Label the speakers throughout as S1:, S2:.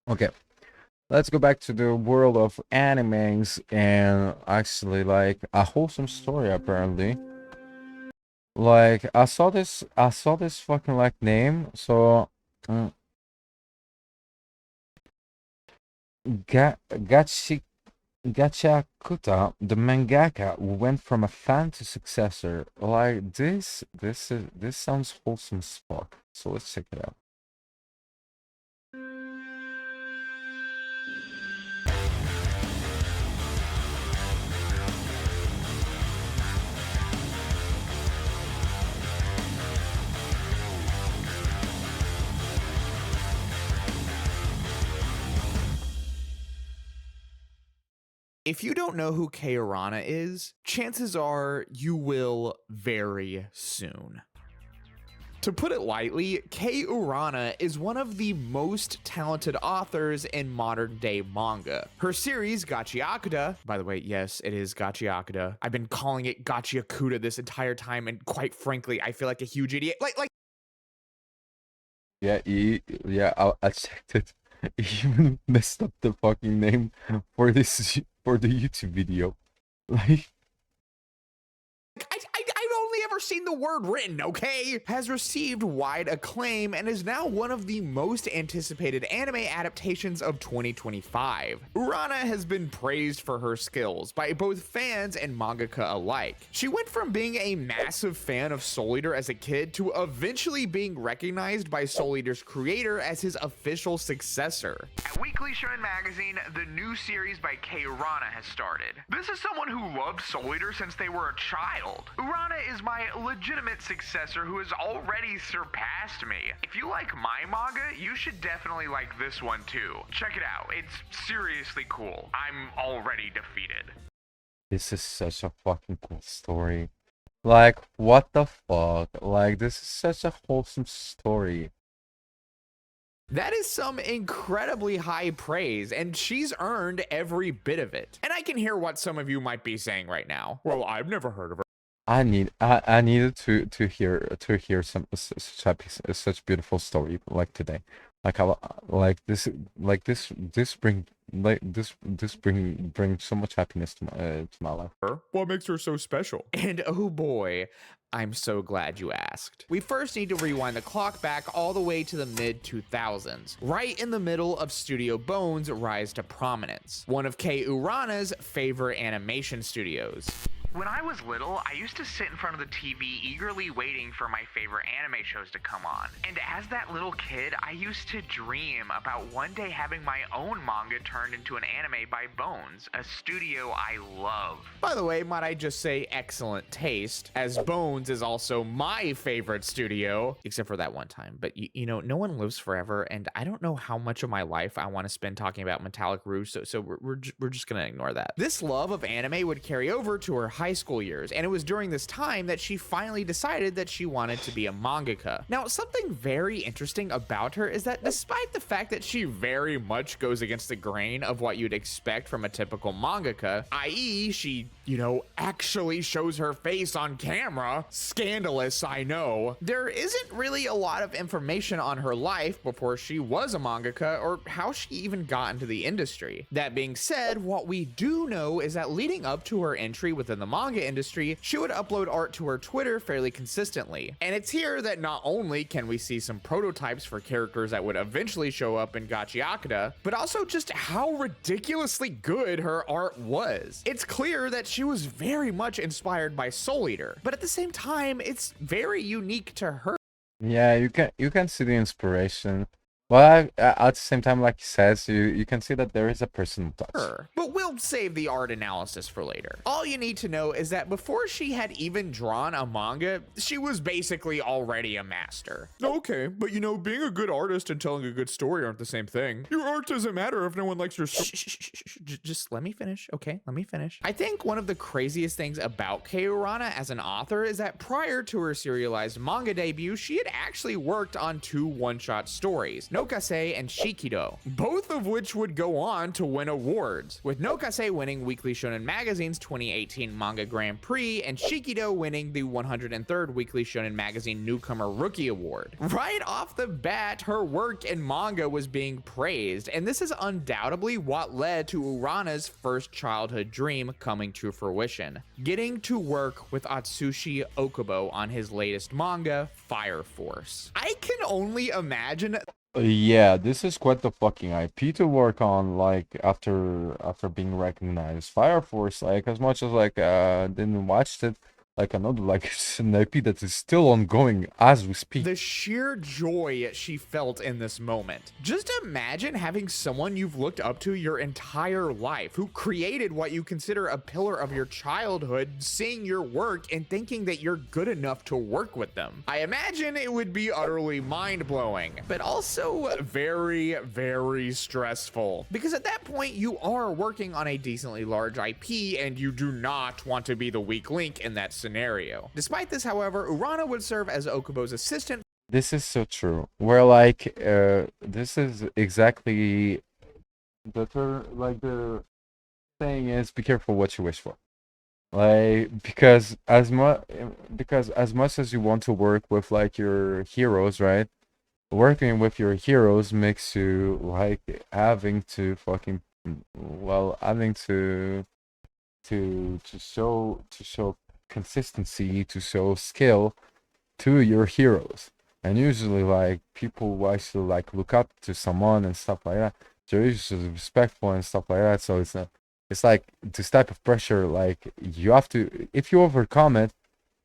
S1: Okay, let's go back to the world of animes and actually like a wholesome story apparently. Like I saw this fucking like name. So mm, Gachi Gachiakuta, the mangaka, went from a fan to successor. Like this sounds wholesome as fuck. So let's check it out.
S2: If you don't know who Kei Urana is, chances are you will very soon. To put it lightly, Kei Urana is one of the most talented authors in modern day manga. Her series, Gachiakuta, by the way, yes, it is Gachiakuta. I've been calling it Gachiakuta this entire time, and quite frankly, I feel like a huge idiot.
S1: Yeah, I checked it. He even messed up the fucking name for this for the YouTube video. Like,
S2: I've only ever seen the word written, okay? Has received wide acclaim and is now one of the most anticipated anime adaptations of 2025. Urana has been praised for her skills by both fans and mangaka alike. She went from being a massive fan of Soul Eater as a kid to eventually being recognized by Soul Eater's creator as his official successor.
S3: At Weekly Shonen Magazine, the new series by Kei Urana has started. This is someone who loved Soul Eater since they were a child. Urana is my legitimate successor who has already surpassed me. If you like my manga, you should definitely like this one too. Check it out, it's seriously cool. I'm already defeated.
S1: this is such a fucking cool story. Like, what the fuck? Like, this is such a wholesome story.
S2: That is some incredibly high praise, and she's earned every bit of it. And I can hear what some of you might be saying right now. Well, I've never heard of her.
S1: I needed to hear such beautiful story like today. Like I this bring so much happiness to my life.
S2: What makes her so special? And oh boy, I'm so glad you asked. We first need to rewind the clock back all the way to the mid 2000s, right in the middle of Studio Bones' rise to prominence, one of Kei Urana's favorite animation studios.
S3: When I was little, I used to sit in front of the TV eagerly waiting for my favorite anime shows to come on. And as that little kid, I used to dream about one day having my own manga turned into an anime by Bones, a studio I love.
S2: By the way, might I just say excellent taste, as Bones is also my favorite studio, except for that one time. But you know, no one lives forever, and I don't know how much of my life I want to spend talking about Metallic Rouge, so we're just gonna ignore that. This love of anime would carry over to her high school years, and it was during this time that she finally decided that she wanted to be a mangaka. Now, something very interesting about her is that despite the fact that she very much goes against the grain of what you'd expect from a typical mangaka, i.e. she, you know, actually shows her face on camera, scandalous, I know, there isn't really a lot of information on her life before she was a mangaka or how she even got into the industry. That being said, what we do know is that leading up to her entry within the manga industry, she would upload art to her Twitter fairly consistently. And it's here that not only can we see some prototypes for characters that would eventually show up in Gachiakuta, but also just how ridiculously good her art was. It's clear that she was very much inspired by Soul Eater, but at the same time, it's very unique to her.
S1: Yeah, you can see the inspiration. But at the same time, like he says, you can see that there is a personal touch.
S2: But we'll save the art analysis for later. All you need to know is that before she had even drawn a manga, she was basically already a master. Okay, but you know, being a good artist and telling a good story aren't the same thing. Your art doesn't matter if no one likes your story. Just let me finish, okay? Let me finish. I think one of the craziest things about Kei Urana as an author is that prior to her serialized manga debut, she had actually worked on 2 one-shot stories. Nokase and Shikido, both of which would go on to win awards, with Nokase winning Weekly Shonen Magazine's 2018 Manga Grand Prix and Shikido winning the 103rd Weekly Shonen Magazine Newcomer Rookie Award. Right off the bat, her work in manga was being praised, and this is undoubtedly what led to Urana's first childhood dream coming to fruition, getting to work with Atsushi Okubo on his latest manga, Fire Force. I can only imagine.
S1: Yeah, this is quite the fucking IP to work on, like, after being recognized. Fire Force, like, as much as, like, didn't watch it, like, I know, like, it's an IP that is still ongoing as we speak.
S2: The sheer joy she felt in this moment. Just imagine having someone you've looked up to your entire life, who created what you consider a pillar of your childhood, seeing your work and thinking that you're good enough to work with them. I imagine it would be utterly mind-blowing, but also very, very stressful. Because at that point, you are working on a decently large IP, and you do not want to be the weak link in that scenario. Despite this, however, Urana would serve as Okubo's assistant.
S1: This is so true. Where, like, this is exactly the saying is, be careful what you wish for. Like, because as much as you want to work with, like, your heroes, right? Working with your heroes makes you, like, having to fucking, well, having to show consistency, to show skill to your heroes. And usually, like, people who actually, like, look up to someone and stuff like that, they're usually respectful and stuff like that. So it's like this type of pressure, like, you have to, if you overcome it,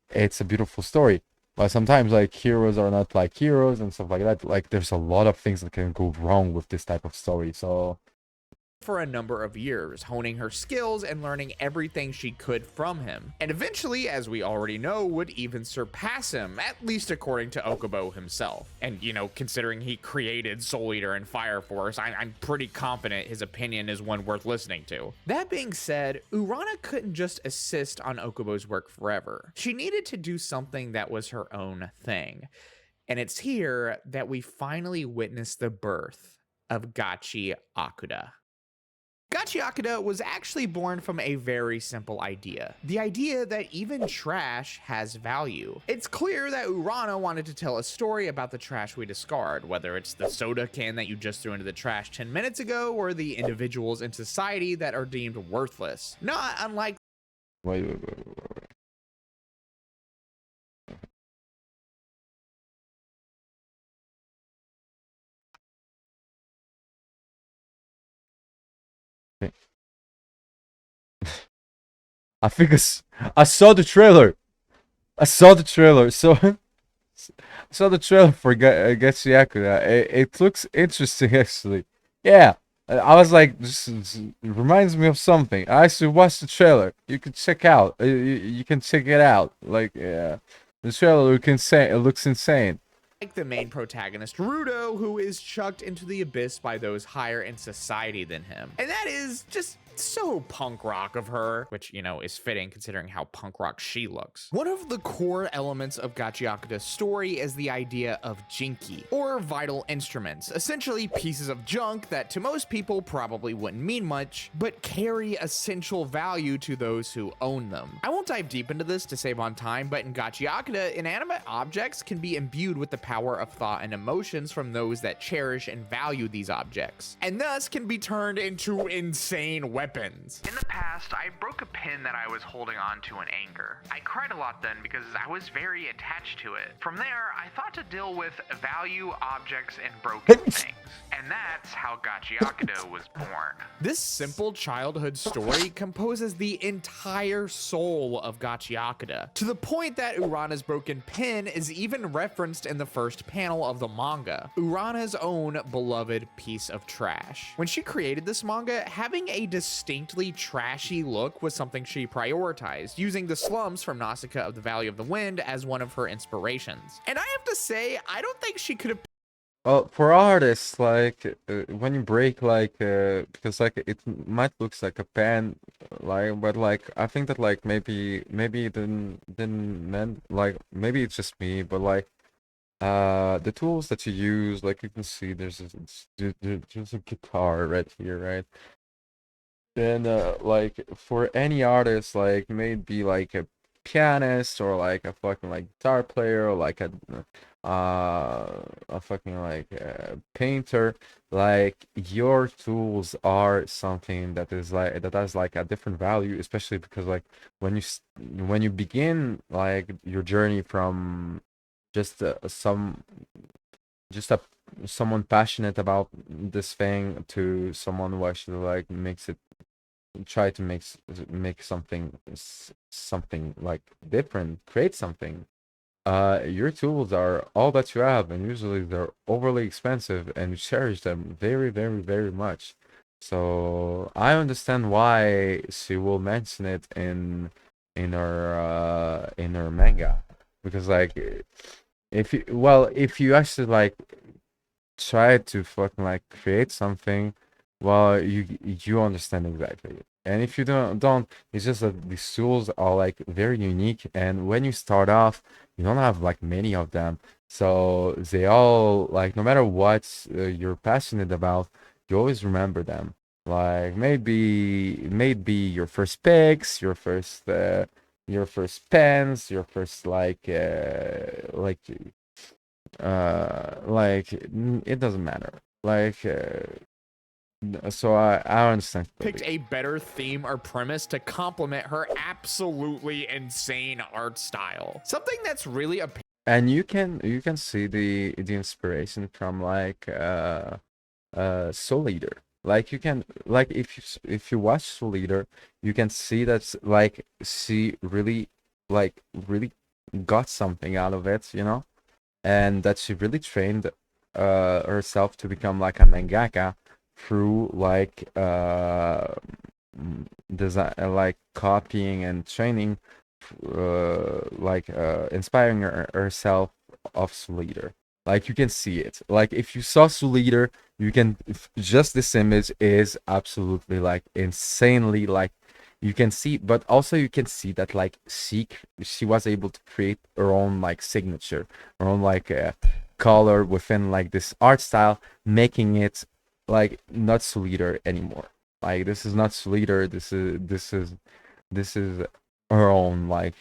S1: it's a beautiful story. But sometimes, like, heroes are not like heroes and stuff like that. Like, there's a lot of things that can go wrong with this type of story. So
S2: for a number of years, honing her skills and learning everything she could from him. And eventually, as we already know, would even surpass him, at least according to Okubo himself. And, you know, considering he created Soul Eater and Fire Force, I'm pretty confident his opinion is one worth listening to. That being said, Urana couldn't just assist on Okubo's work forever. She needed to do something that was her own thing. And it's here that we finally witness the birth of Gachiakuta. Gachiakuta was actually born from a very simple idea. The idea that even trash has value. It's clear that Urana wanted to tell a story about the trash we discard, whether it's the soda can that you just threw into the trash 10 minutes ago, or the individuals in society that are deemed worthless. Not unlike
S1: wait. I think I saw the trailer. So I saw the trailer for Gachiakuta. It looks interesting, actually. Yeah, I was like, this reminds me of something. I actually watched the trailer. You can check out. You can check it out. Like, yeah, the trailer looks insane. It looks insane.
S2: like the main protagonist, Rudo, who is chucked into the abyss by those higher in society than him. And that is just so punk rock of her, which, you know, is fitting considering how punk rock she looks. One of the core elements of Gachiakuta's story is the idea of jinki, or vital instruments, essentially pieces of junk that to most people probably wouldn't mean much, but carry essential value to those who own them. I won't dive deep into this to save on time, but in Gachiakuta, inanimate objects can be imbued with the power of thought and emotions from those that cherish and value these objects, and thus can be turned into insane weapons.
S3: In the past, I broke a pin that I was holding on to in anger. I cried a lot then because I was very attached to it. From there, I thought to deal with value, objects, and broken things. And that's how Gachiakuta was born.
S2: This simple childhood story composes the entire soul of Gachiakuta, to the point that Urana's broken pin is even referenced in the first panel of the manga, Urana's own beloved piece of trash. When she created this manga, having a distinctly trashy look was something she prioritized, using the slums from Nausicaa of the Valley of the Wind as one of her inspirations. And I have to say, I don't think she could have.
S1: Well, for artists, like, when you break, like, because, like, it might looks like a pen, like, but, like, I think that, like, maybe it didn't meant, like, maybe it's just me, but, like, the tools that you use, like you can see, there's a guitar right here, right? And like for any artist, like maybe like a pianist or like a fucking like guitar player or like a fucking like painter, like your tools are something that is like that has like a different value, especially because like when you begin like your journey from just just a someone passionate about this thing to someone who actually like makes it try to make something like different, create something. Your tools are all that you have, and usually they're overly expensive, and you cherish them very, very, very much. So I understand why she will mention it in her manga, because like if you actually like try to fucking like create something, well, you understand exactly. And if you don't, it's just that these tools are like very unique, and when you start off, you don't have like many of them. So they all like no matter what you're passionate about, you always remember them. Like maybe your first picks, your first pens, your first it doesn't matter. So I understand
S2: Picked
S1: completely.
S2: a better theme or premise to complement her absolutely insane art style. Something that's really a
S1: And you can see the inspiration from like Soul Eater. Like you can like if you watch Soul Eater, you can see that's like she really got something out of it, you know? And that she really trained herself to become like a mangaka through design, like copying and training, inspiring herself of Leader. Like you can see it. Like if you saw Leader, you can just this image is absolutely like insanely like you can see, but also you can see that like she was able to create her own like signature, her own like color within like this art style, making it like not Leader anymore. Like this is not Leader. This is her own like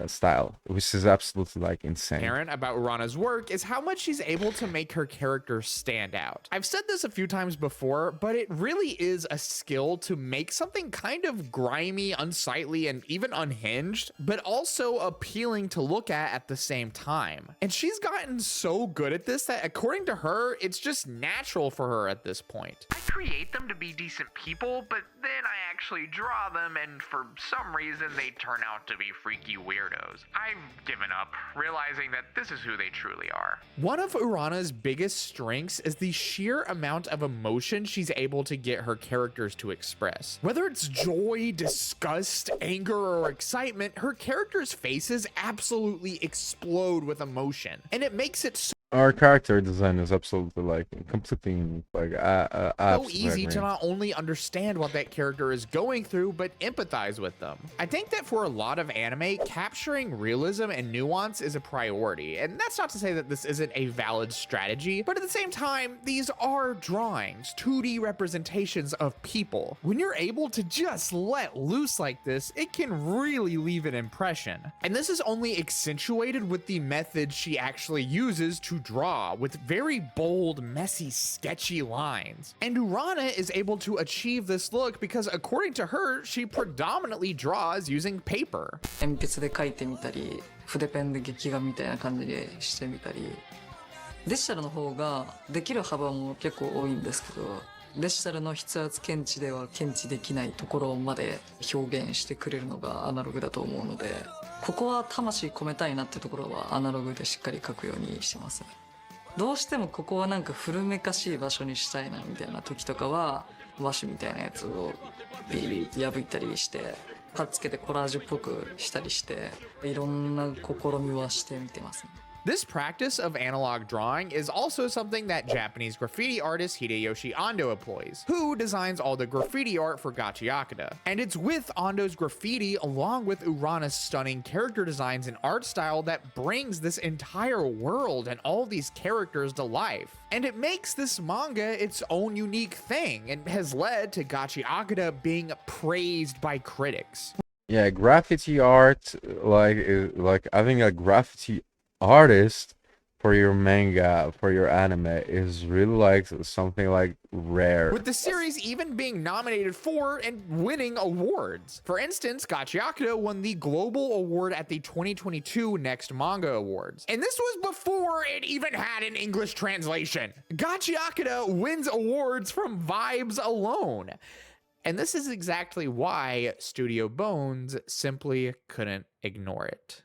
S1: style, which is absolutely like insane.
S2: apparent about Urana's work is how much she's able to make her characters stand out. I've said this a few times before, but it really is a skill to make something kind of grimy, unsightly, and even unhinged, but also appealing to look at the same time. And she's gotten so good at this that according to her, it's just natural for her at this point.
S3: I create them to be decent people, but then I actually draw them, and for some reason they turn out to be freaky weirdos. I've given up, realizing that this is who they truly are.
S2: One of Urana's biggest strengths is the sheer amount of emotion she's able to get her characters to express. Whether it's joy, disgust, anger, or excitement, her characters' faces absolutely explode with emotion, and it makes it
S1: Our character design is absolutely like completely unique. Like
S2: so
S1: absolutely
S2: easy to
S1: agree.
S2: not only understand what that character is going through, but empathize with them. I think that for a lot of anime, capturing realism and nuance is a priority, and that's not to say that this isn't a valid strategy, but at the same time, these are drawings, 2D representations of people. When you're able to just let loose like this, it can really leave an impression. And this is only accentuated with the method she actually uses to draw, with very bold, messy, sketchy lines. And Urana is able to achieve this look because, according to her, she predominantly draws using paper.
S4: 鉛筆で描いてみたり筆ペンで劇画みたいな感じでしてみたりデジタルの方ができる幅も結構多いんですけどデジタルの筆圧検知では検知できないところまで表現してくれるのがアナログだと思うのでここは魂込めたいなってところはアナログでしっかり描くようにしてます。どうしてもここはなんか古めかしい場所にしたいなみたいな時とかは和紙みたいなやつをビリビリって破いたりして貼っつけてコラージュっぽくしたりしていろんな試みはしてみてますね。
S2: This practice of analog drawing is also something that Japanese graffiti artist Hideyoshi Ando employs, who designs all the graffiti art for Gachiakuta. And it's with Ando's graffiti along with Urana's stunning character designs and art style that brings this entire world and all these characters to life. And it makes this manga its own unique thing and has led to Gachiakuta being praised by critics.
S1: Yeah, graffiti art, like having a graffiti artist for your manga, for your anime is really like something like rare.
S2: With the series even being nominated for and winning awards. For instance, Gachiakuta won the Global Award at the 2022 Next Manga Awards. And this was before it even had an English translation. Gachiakuta wins awards from vibes alone. And this is exactly why Studio Bones simply couldn't ignore it.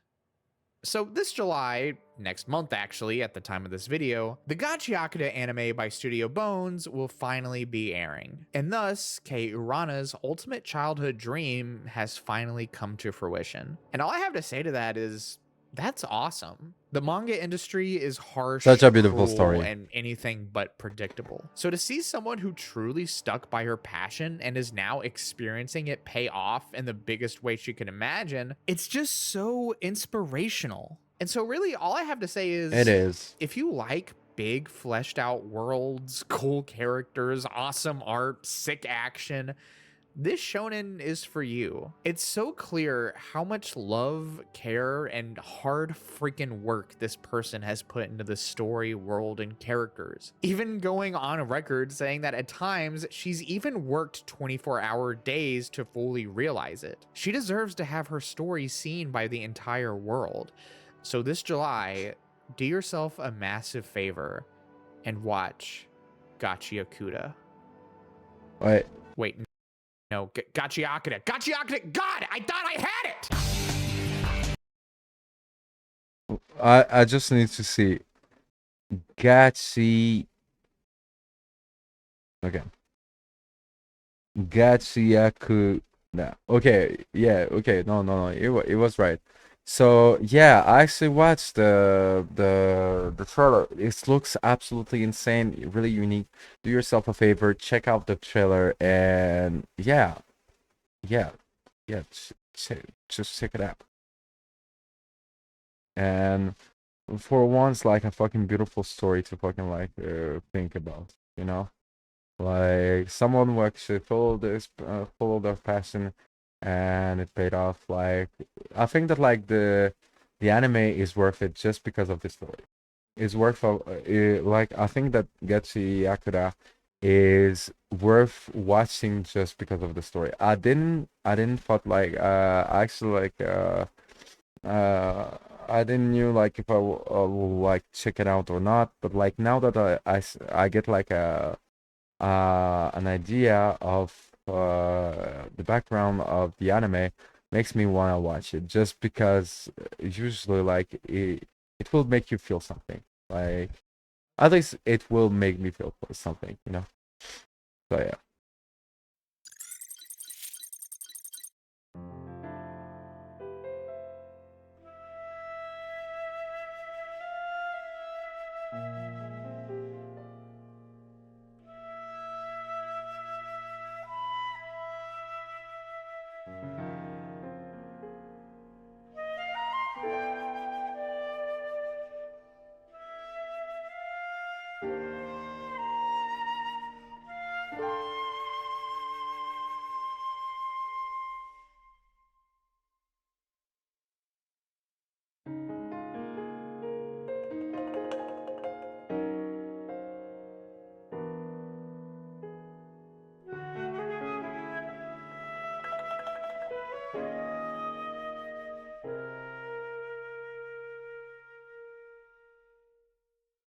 S2: So this July, next month actually, at the time of this video, the Gachiakuta anime by Studio Bones will finally be airing. And thus, Kei Urana's ultimate childhood dream has finally come to fruition. And all I have to say to that is, that's awesome. The manga industry is harsh,
S1: Such a beautiful
S2: cruel,
S1: story.
S2: and anything but predictable. So to see someone who truly stuck by her passion and is now experiencing it pay off in the biggest way she can imagine, it's just so inspirational. And so really all I have to say is,
S1: It is.
S2: if you like big fleshed out worlds, cool characters, awesome art, sick action, this shonen is for you. It's so clear how much love, care, and hard freaking work this person has put into the story, world, and characters. Even going on record saying that at times she's even worked 24-hour days to fully realize it. She deserves to have her story seen by the entire world. So this July, do yourself a massive favor and watch Gachiakuta. Wait, no, Gachiakuta. Gachiakuta! God, I thought I had it!
S1: I just need to see Gachi. Okay. Gachiakuta. Okay, yeah, okay. No. It was right. So yeah, I actually watched the trailer. It looks absolutely insane, really unique. Do yourself a favor, check out the trailer, and yeah, just check it out. And for once, like a fucking beautiful story to fucking like think about, you know, like someone who actually followed their passion, and it paid off. Like I think that like the anime is worth it just because of the story. It's worth like I think that Gachiakuta is worth watching just because of the story. I didn't thought like actually like I didn't knew like if I will like check it out or not, but like now that I get like an idea of the background of the anime, makes me want to watch it just because usually like it will make you feel something, like at least it will make me feel something, you know. So yeah.